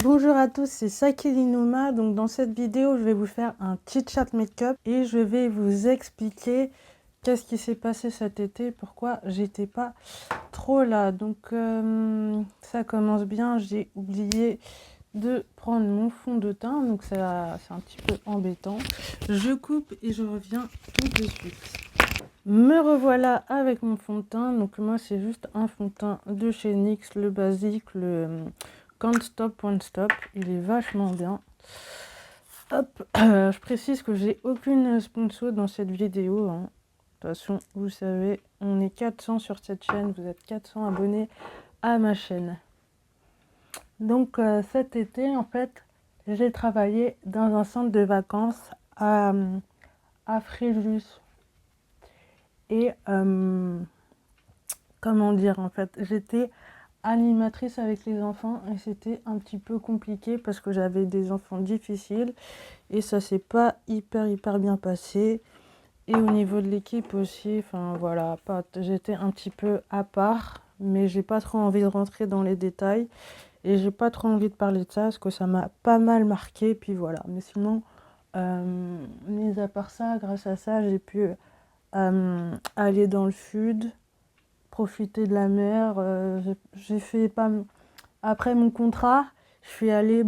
Bonjour à tous, c'est Saki Linuma. Donc dans cette vidéo, je vais vous faire un petit chat make-up et je vais vous expliquer qu'est-ce qui s'est passé cet été, pourquoi j'étais pas trop là. Donc ça commence bien, j'ai oublié de prendre mon fond de teint, donc ça c'est un petit peu embêtant. Je coupe et je reviens tout de suite. Me revoilà avec mon fond de teint. Donc moi c'est juste un fond de teint de chez NYX, le basique, le Can't Stop Won't Stop. Il est vachement bien. Hop, je précise que j'ai aucune sponsor dans cette vidéo, hein. De toute façon, vous savez, on est 400 sur cette chaîne, vous êtes 400 abonnés à ma chaîne. Donc cet été, en fait, j'ai travaillé dans un centre de vacances à Fréjus. Et comment dire, en fait, j'étais animatrice avec les enfants et c'était un petit peu compliqué parce que j'avais des enfants difficiles et ça s'est pas hyper bien passé. Et au niveau de l'équipe aussi, enfin voilà, j'étais un petit peu à part, mais j'ai pas trop envie de rentrer dans les détails et j'ai pas trop envie de parler de ça parce que ça m'a pas mal marqué. Puis voilà, mais sinon, mis à part ça, grâce à ça, j'ai pu aller dans le sud, profiter de la mer. J'ai fait pas après mon contrat, je suis allée,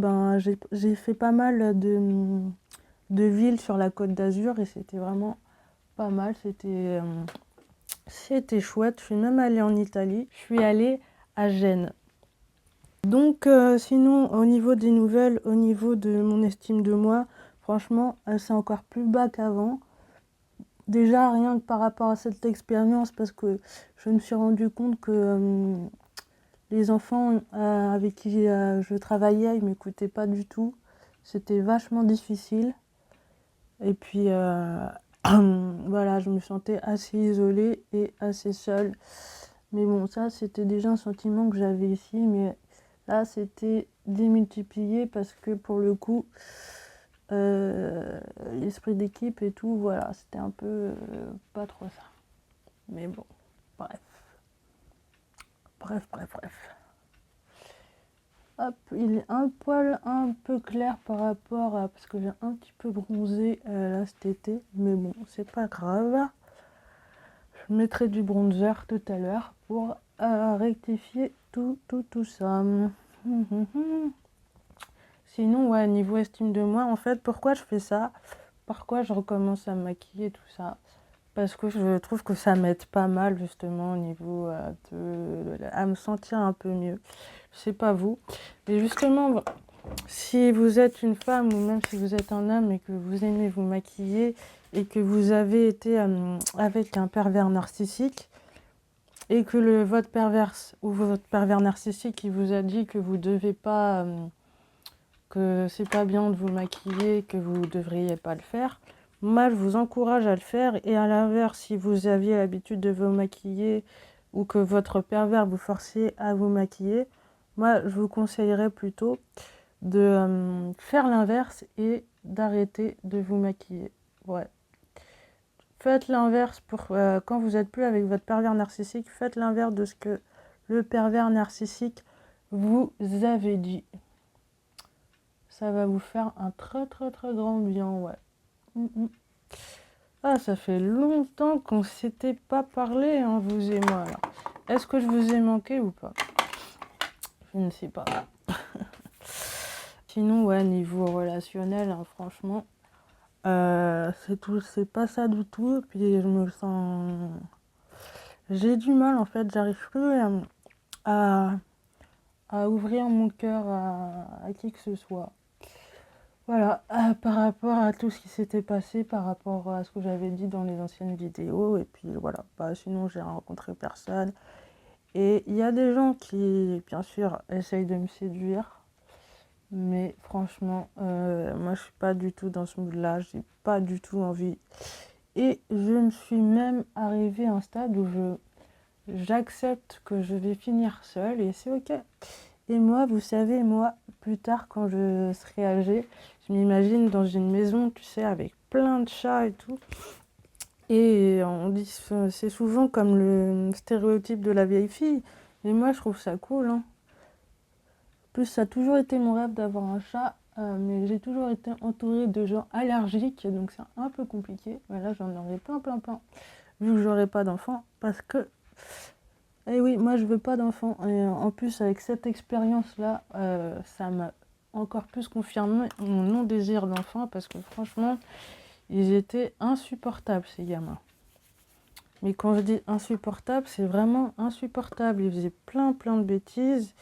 j'ai fait pas mal de villes sur la Côte d'Azur et c'était vraiment pas mal. C'était chouette. Je suis même allée en Italie. Je suis allée à Gênes. Donc sinon, au niveau des nouvelles, au niveau de mon estime de moi, franchement, c'est encore plus bas qu'avant. Déjà, rien que par rapport à cette expérience, parce que je me suis rendu compte que les enfants avec qui je travaillais, ils ne m'écoutaient pas du tout. C'était vachement difficile. Et puis, voilà, je me sentais assez isolée et assez seule. Mais bon, ça, c'était déjà un sentiment que j'avais ici. Mais là, c'était démultiplié parce que pour le coup, l'esprit d'équipe et tout, voilà, c'était un peu pas trop ça. Mais bon, bref. Bref. Hop, il est un poil un peu clair par rapport à... Parce que j'ai un petit peu bronzé là cet été. Mais bon, c'est pas grave. Je mettrai du bronzer tout à l'heure pour rectifier tout ça. Sinon, ouais, niveau estime de moi, en fait, pourquoi je fais ça? Pourquoi je recommence à me maquiller, tout ça? Parce que je trouve que ça m'aide pas mal, justement, au niveau à me sentir un peu mieux. Je sais pas vous. Mais justement, si vous êtes une femme ou même si vous êtes un homme et que vous aimez vous maquiller et que vous avez été avec un pervers narcissique et que votre perverse ou votre pervers narcissique il vous a dit que vous devez pas, que c'est pas bien de vous maquiller, que vous devriez pas le faire, moi je vous encourage à le faire. Et à l'inverse, si vous aviez l'habitude de vous maquiller ou que votre pervers vous forçait à vous maquiller, moi je vous conseillerais plutôt de faire l'inverse et d'arrêter de vous maquiller. Ouais. Faites l'inverse pour quand vous n'êtes plus avec votre pervers narcissique, faites l'inverse de ce que le pervers narcissique vous avait dit. Ça va vous faire un très grand bien, ouais. Ah, ça fait longtemps qu'on s'était pas parlé, hein, vous et moi. Alors, est-ce que je vous ai manqué ou pas? Je ne sais pas. Sinon, ouais, niveau relationnel, hein, franchement, c'est pas ça du tout. Puis je me sens, j'ai du mal en fait, j'arrive plus à, à ouvrir mon cœur à qui que ce soit. Voilà, par rapport à tout ce qui s'était passé, par rapport à ce que j'avais dit dans les anciennes vidéos, et puis voilà, sinon j'ai rencontré personne. Et il y a des gens qui, bien sûr, essayent de me séduire, mais franchement, moi je suis pas du tout dans ce mood-là, j'ai pas du tout envie. Et je me suis même arrivée à un stade où j'accepte que je vais finir seule et c'est ok. Et moi, vous savez, moi, plus tard, quand je serai âgée, je m'imagine dans une maison, tu sais, avec plein de chats et tout. Et on dit, c'est souvent comme le stéréotype de la vieille fille. Mais moi, je trouve ça cool, hein. plus, ça a toujours été mon rêve d'avoir un chat, mais j'ai toujours été entourée de gens allergiques, donc c'est un peu compliqué. Mais là, j'en aurai plein, vu que j'aurai pas d'enfant, parce que, eh oui, moi, je veux pas d'enfant. Et en plus, avec cette expérience-là, ça m'a encore plus confirmé mon non-désir d'enfant, parce que franchement, ils étaient insupportables, ces gamins. Mais quand je dis insupportable, c'est vraiment insupportable. Ils faisaient plein de bêtises.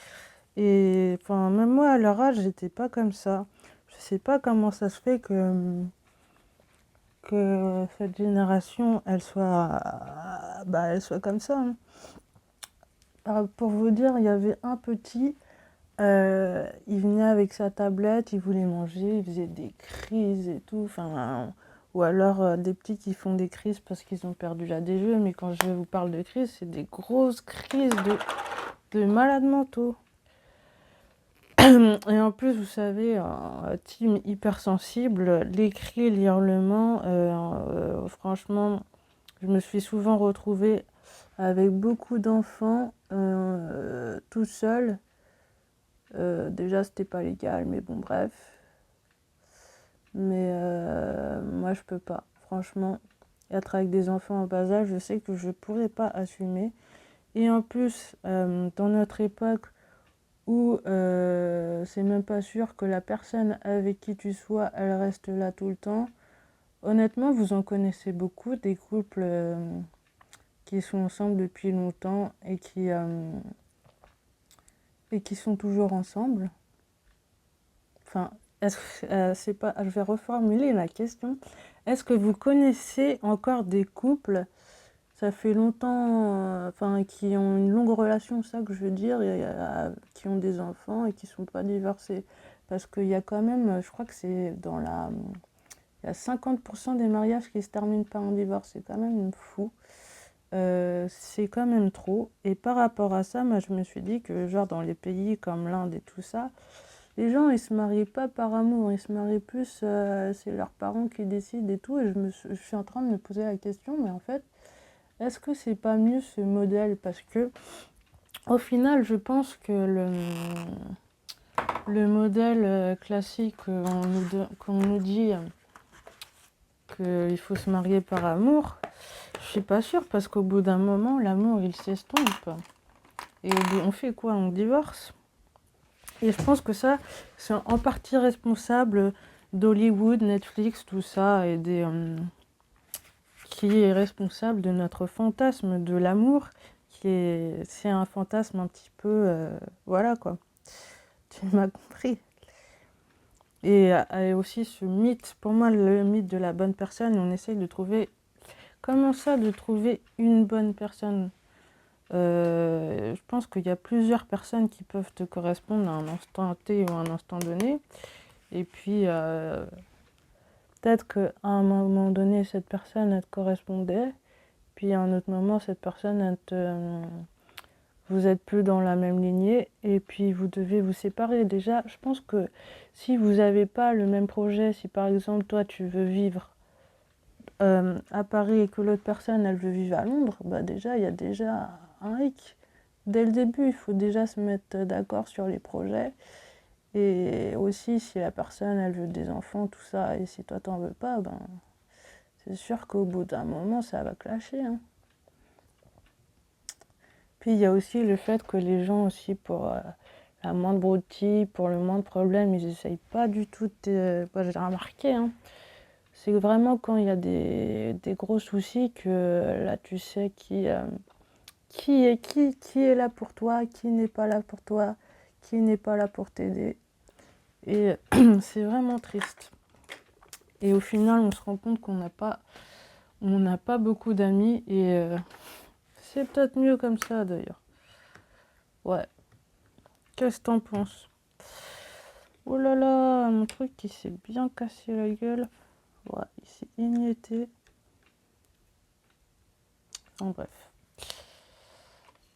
Et enfin, même moi, à leur âge, j'étais pas comme ça. Je sais pas comment ça se fait que cette génération, elle soit comme ça, hein. Pour vous dire, il y avait un petit, il venait avec sa tablette, il voulait manger, il faisait des crises et tout. Enfin, ou alors des petits qui font des crises parce qu'ils ont perdu la DGE. Mais quand je vous parle de crises, c'est des grosses crises de malades mentaux. Et en plus, vous savez, team hypersensible, les cris, les hurlements, franchement, je me suis souvent retrouvée avec beaucoup d'enfants tout seul. Déjà, c'était pas légal, mais bon, bref. Mais moi, je peux pas. Franchement, être avec des enfants en bas âge, je sais que je pourrais pas assumer. Et en plus, dans notre époque, où c'est même pas sûr que la personne avec qui tu sois, elle reste là tout le temps. Honnêtement, vous en connaissez beaucoup, des couples qui sont ensemble depuis longtemps et qui sont toujours ensemble. Enfin, c'est pas, je vais reformuler la question. Est-ce que vous connaissez encore des couples, ça fait longtemps, qui ont une longue relation, ça que je veux dire, qui ont des enfants et qui sont pas divorcés? Parce qu'il y a quand même, je crois que c'est il y a 50% des mariages qui se terminent par un divorce, c'est quand même fou. C'est quand même trop. Et par rapport à ça, moi je me suis dit que genre dans les pays comme l'Inde et tout ça, les gens ils se marient pas par amour, ils se marient plus, c'est leurs parents qui décident et tout. Et je suis en train de me poser la question, mais en fait, est-ce que c'est pas mieux ce modèle? Parce que au final, je pense que le modèle classique qu'on nous dit qu'il faut se marier par amour, je suis pas sûre parce qu'au bout d'un moment, l'amour il s'estompe. Et on fait quoi? On divorce? Et je pense que ça, c'est en partie responsable d'Hollywood, Netflix, tout ça, qui est responsable de notre fantasme de l'amour, c'est un fantasme un petit peu, voilà quoi, tu m'as compris. Et aussi ce mythe, pour moi le mythe de la bonne personne, on essaye de trouver, comment ça de trouver une bonne personne? Je pense qu'il y a plusieurs personnes qui peuvent te correspondre à un instant T ou à un instant donné. Et puis, peut-être qu'à un moment donné, cette personne, elle te correspondait. Puis à un autre moment, cette personne, vous n'êtes plus dans la même lignée. Et puis, vous devez vous séparer. Déjà, je pense que si vous n'avez pas le même projet, si par exemple, toi, tu veux vivre à Paris et que l'autre personne, elle veut vivre à Londres, bah déjà, il y a déjà un hic. Dès le début, il faut déjà se mettre d'accord sur les projets. Et aussi, si la personne, elle veut des enfants, tout ça, et si toi, t'en veux pas, ben, c'est sûr qu'au bout d'un moment, ça va clasher, hein. Puis, il y a aussi le fait que les gens aussi, pour la moindre broutille, pour le moindre problème, ils essayent pas du tout moi, j'ai remarqué, hein. C'est vraiment quand il y a des gros soucis que là, tu sais qui est là pour toi, qui n'est pas là pour toi, qui n'est pas là pour t'aider. Et c'est vraiment triste. Et au final, on se rend compte on n'a pas beaucoup d'amis et c'est peut-être mieux comme ça d'ailleurs. Ouais. Qu'est-ce que t'en penses? Oh là là, mon truc qui s'est bien cassé la gueule. Ouais, il s'est émietté. En bref.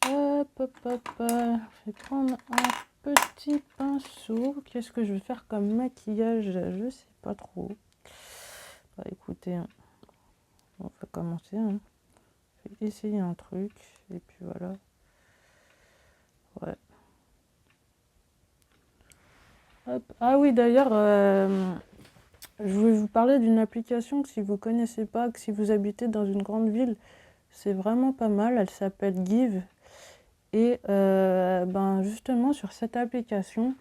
Hop. Je vais prendre un petit pinceau. Qu'est-ce que je vais faire comme maquillage? Je sais pas trop. Bah écoutez, on va commencer, hein. Je vais essayer un truc. Et puis voilà. Ouais. Hop. Ah oui, d'ailleurs, je vais vous parler d'une application que si vous connaissez pas, que si vous habitez dans une grande ville, c'est vraiment pas mal. Elle s'appelle Give. Et ben justement, sur cette application,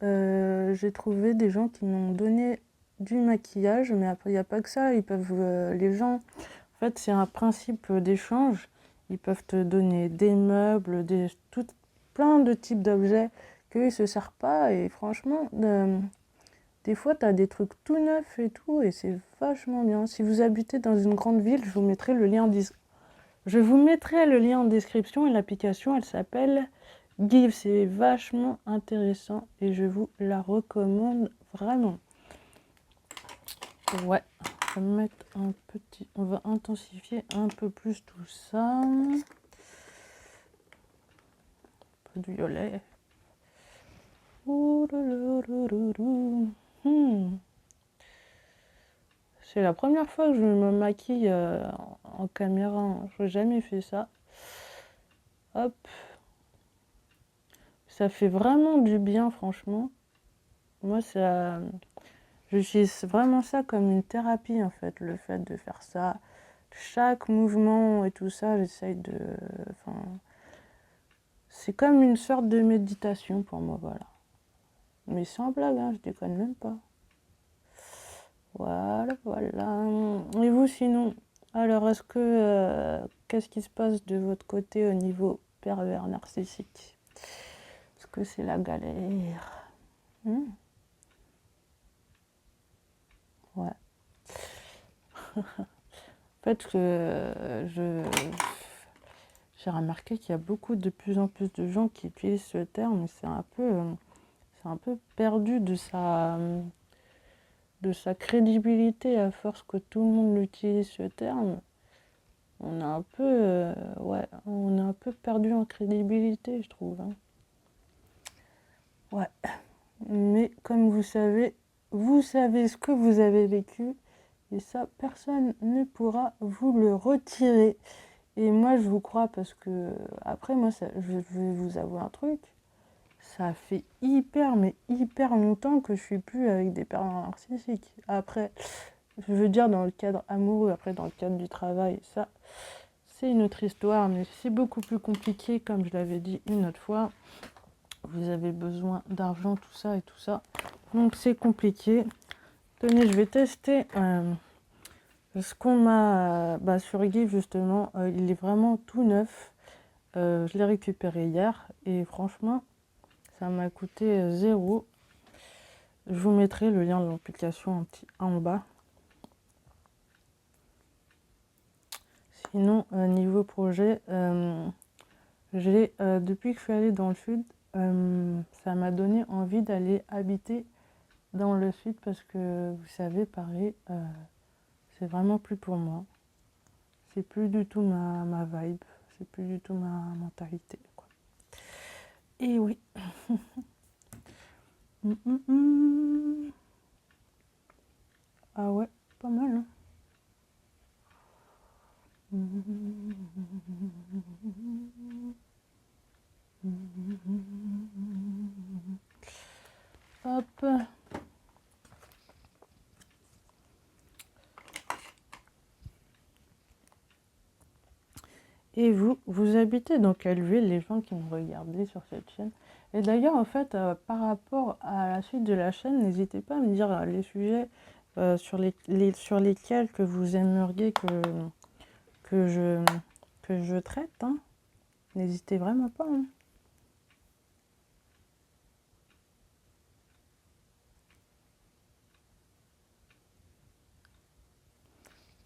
j'ai trouvé des gens qui m'ont donné du maquillage, mais après, il n'y a pas que ça. Ils peuvent, les gens, en fait, c'est un principe d'échange. Ils peuvent te donner des meubles, plein de types d'objets qu'ils ne se servent pas. Et franchement, des fois, tu as des trucs tout neufs et tout, et c'est vachement bien. Si vous habitez dans une grande ville, je vous mettrai le lien en description et l'application, elle s'appelle Give. C'est vachement intéressant et je vous la recommande vraiment. Ouais, on va mettre on va intensifier un peu plus tout ça. Un peu de violet. C'est la première fois que je me maquille en caméra, hein. Je n'ai jamais fait ça. Hop. Ça fait vraiment du bien, franchement. Moi, j'utilise vraiment ça comme une thérapie, en fait, le fait de faire ça. Chaque mouvement et tout ça, j'essaye de... Enfin, c'est comme une sorte de méditation pour moi, voilà. Mais sans blague, hein, je déconne même pas. Voilà, voilà. Et vous, sinon? Alors, qu'est-ce qui se passe de votre côté au niveau pervers narcissique? Est-ce que c'est la galère? Ouais. En fait, j'ai remarqué qu'il y a de plus en plus de gens qui utilisent ce terme, mais c'est un peu perdu de sa crédibilité à force que tout le monde utilise ce terme. On a un peu, ouais, on est un peu perdu en crédibilité, je trouve, hein. Ouais. Mais comme vous savez ce que vous avez vécu, et ça, personne ne pourra vous le retirer. Et moi, je vous crois parce que, après, moi, je vais vous avouer un truc. Ça fait mais hyper longtemps que je suis plus avec des parents narcissiques. Après, je veux dire, dans le cadre amoureux, après, dans le cadre du travail, ça, c'est une autre histoire, mais c'est beaucoup plus compliqué, comme je l'avais dit une autre fois. Vous avez besoin d'argent, tout ça et tout ça. Donc, c'est compliqué. Tenez, je vais tester ce qu'on m'a sur Give, justement. Il est vraiment tout neuf. Je l'ai récupéré hier et franchement, ça m'a coûté 0. Je vous mettrai le lien de l'application en bas. Sinon, niveau projet, depuis que je suis allée dans le sud, ça m'a donné envie d'aller habiter dans le sud parce que, vous savez, Paris, c'est vraiment plus pour moi. C'est plus du tout ma vibe, c'est plus du tout ma mentalité, quoi. Et oui. Ah ouais, pas mal, hein. Hop. Et vous habitez dans quelle ville, les gens qui me regardaient sur cette chaîne? Et d'ailleurs, en fait, par rapport à la suite de la chaîne, n'hésitez pas à me dire les sujets sur lesquels que vous aimeriez que je, que je traite, hein. N'hésitez vraiment pas, hein.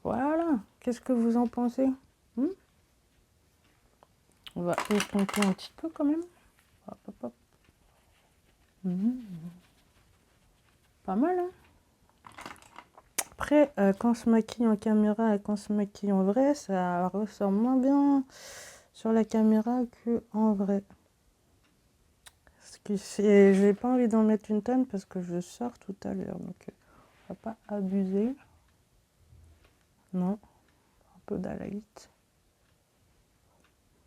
Voilà. Qu'est-ce que vous en pensez? On va estomper un petit peu quand même. Hop, hop, hop. Pas mal, hein. Après, quand on se maquille en caméra et quand on se maquille en vrai, ça ressort moins bien sur la caméra qu'en vrai. J'ai pas envie d'en mettre une tonne parce que je sors tout à l'heure, donc on va pas abuser. Non, un peu d'highlight.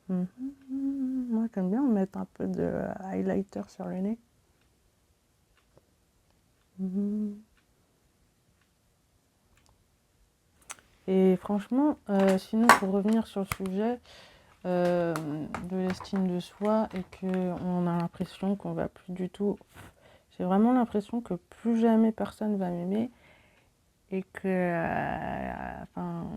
Moi, j'aime bien mettre un peu de highlighter sur le nez. Mhm. Et franchement, sinon pour revenir sur le sujet de l'estime de soi et qu'on a l'impression qu'on va plus du tout... J'ai vraiment l'impression que plus jamais personne va m'aimer et que enfin,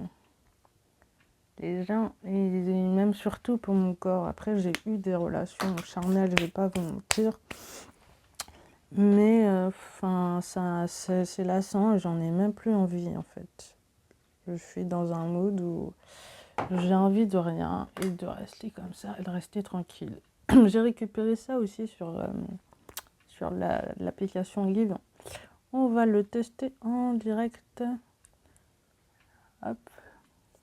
les gens, et même surtout pour mon corps, après j'ai eu des relations charnelles, je vais pas vous mentir, mais enfin ça c'est lassant et j'en ai même plus envie en fait. Je suis dans un mood où j'ai envie de rien et de rester comme ça et de rester tranquille. J'ai récupéré ça aussi sur l'application Live. On va le tester en direct. Hop,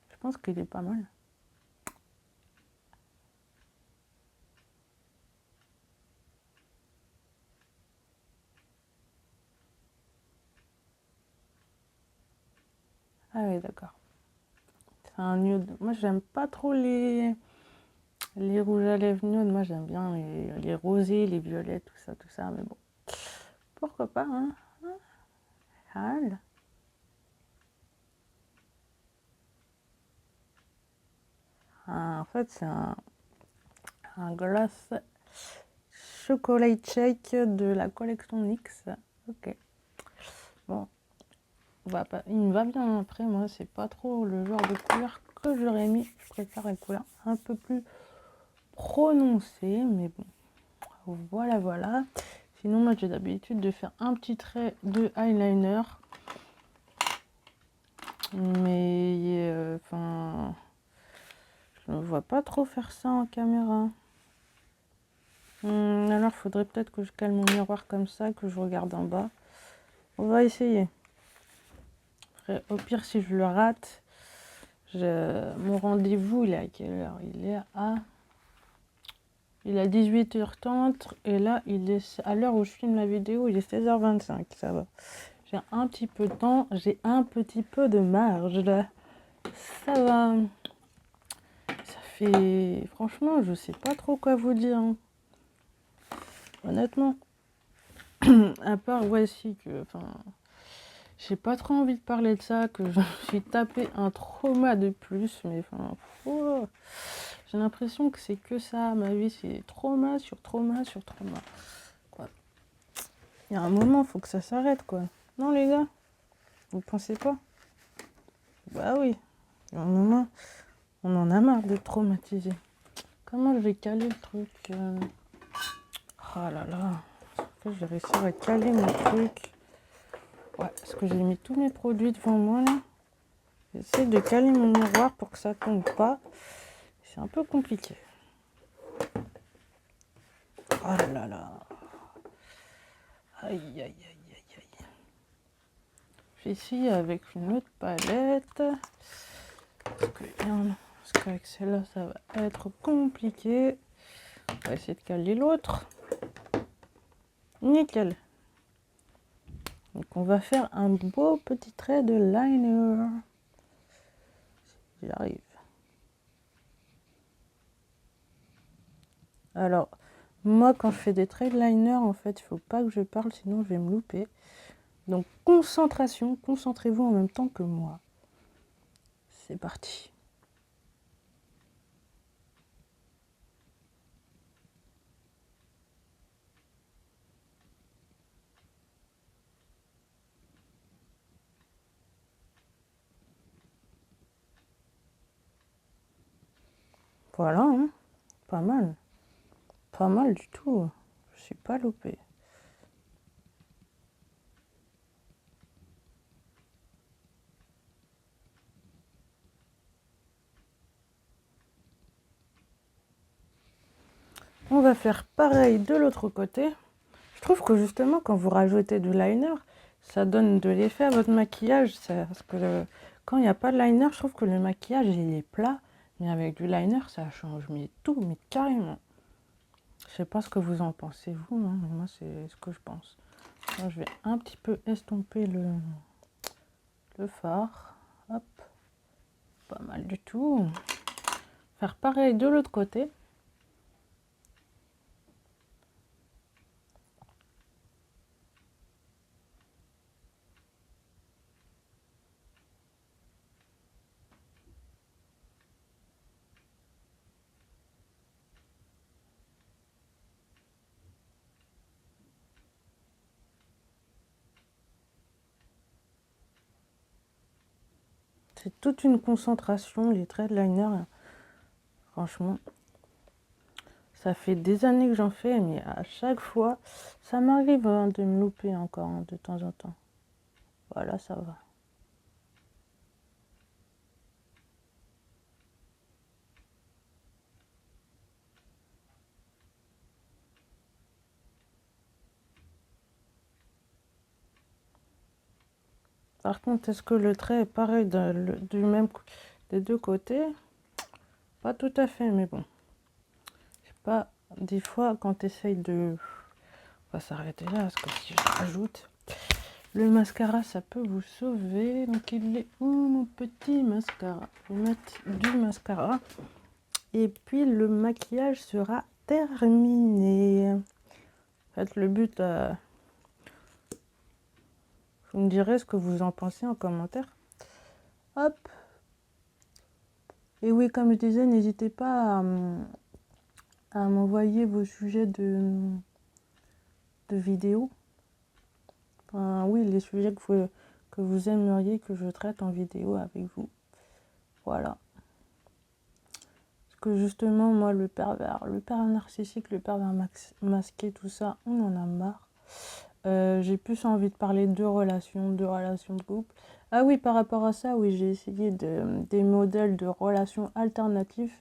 je pense qu'il est pas mal. Ah oui, d'accord. C'est un nude. Moi, j'aime pas trop les rouges à lèvres nude. Moi, j'aime bien les rosés, les violets, tout ça. Mais bon, pourquoi pas, hein? Hal. En fait, c'est un glace chocolate shake de la collection NYX. Ok. Bon, il me va bien. Après, moi, c'est pas trop le genre de couleur que j'aurais mis. Je préfère les couleurs un peu plus prononcées, mais bon. Voilà, voilà. Sinon, moi, j'ai l'habitude de faire un petit trait de eyeliner. Mais, enfin, je ne vois pas trop faire ça en caméra. Alors, il faudrait peut-être que je cale mon miroir comme ça, que je regarde en bas. On va essayer. Après, au pire, si je le rate, mon rendez-vous, il est à quelle heure? Il est à 18h30 et là, à l'heure où je filme la vidéo, il est 16h25. Ça va. J'ai un petit peu de temps, j'ai un petit peu de marge là. Ça va. Ça fait... Franchement, je sais pas trop quoi vous dire, hein. Honnêtement. À part, ouais, si, que... Enfin, j'ai pas trop envie de parler de ça, que je me suis tapé un trauma de plus, mais enfin... Oh, j'ai l'impression que c'est que ça, ma vie, c'est trauma sur trauma sur trauma. Quoi. Il y a un moment, faut que ça s'arrête, quoi. Non, les gars? Vous pensez pas? Bah oui. Il y a un moment, on en a marre d'être traumatisé. Comment je vais caler le truc Oh là là. Je vais réussir à caler mon truc. Ouais, parce que j'ai mis tous mes produits devant moi là. J'essaie de caler mon miroir pour que ça tombe pas. C'est un peu compliqué. Oh là là. Aïe aïe aïe aïe aïe. J'essaie avec une autre palette. Parce qu'avec celle-là, ça va être compliqué. On va essayer de caler l'autre. Nickel. Donc on va faire un beau petit trait de liner. J'y arrive. Alors, moi quand je fais des traits de liner, en fait, il faut pas que je parle, sinon je vais me louper. Donc concentration, concentrez-vous en même temps que moi. C'est parti. Voilà, hein. Pas mal. Pas mal du tout. Je suis pas loupée. On va faire pareil de l'autre côté. Je trouve que justement, quand vous rajoutez du liner, ça donne de l'effet à votre maquillage. Parce que quand il n'y a pas de liner, je trouve que le maquillage, il est plat. Mais avec du liner, ça change mais tout, mais carrément. Je sais pas ce que vous en pensez, vous, hein, mais moi, c'est ce que je pense. Moi, je vais un petit peu estomper le fard. Hop. Pas mal du tout. Faire pareil de l'autre côté. c'est toute une concentration, les traits de liner. Franchement, ça fait des années que j'en fais, mais à chaque fois, ça m'arrive de me louper encore de temps en temps. Voilà, ça va. Par contre, est-ce que le trait est pareil du même des deux côtés? Pas tout à fait, mais bon. Je sais pas, des fois, quand tu essayes de... On va s'arrêter là, parce que si je rajoute... Le mascara, ça peut vous sauver. Donc, il est où mon petit mascara? Je vais mettre du mascara. Et puis, le maquillage sera terminé. En fait, le but... vous me direz ce que vous en pensez en commentaire. Hop. Et oui, comme je disais, n'hésitez pas à m'envoyer vos sujets de vidéos. Enfin, oui, les sujets que vous aimeriez que je traite en vidéo avec vous. Voilà. Parce que justement, moi, le pervers narcissique, le pervers masqué, tout ça, on en a marre. J'ai plus envie de parler de relations de couple. Ah oui, par rapport à ça, oui, j'ai essayé des modèles de relations alternatives.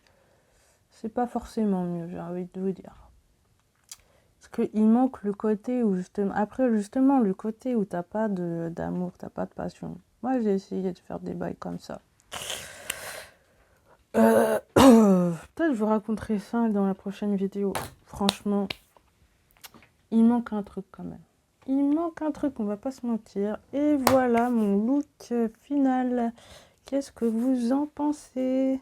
C'est pas forcément mieux, j'ai envie de vous dire. Parce qu'il manque le côté où justement... Après, justement, le côté où t'as pas d'amour, t'as pas de passion. Moi, j'ai essayé de faire des bails comme ça. Peut-être je vous raconterai ça dans la prochaine vidéo. Franchement, il manque un truc quand même. Il manque un truc, on va pas se mentir. Et voilà mon look final. Qu'est-ce que vous en pensez?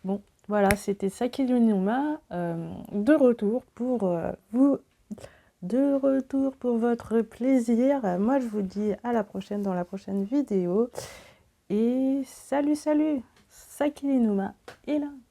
Bon, voilà, c'était Sakilinuma de retour pour vous. De retour pour votre plaisir. Moi, je vous dis à la prochaine dans la prochaine vidéo. Et salut, salut! Sakilinuma est là.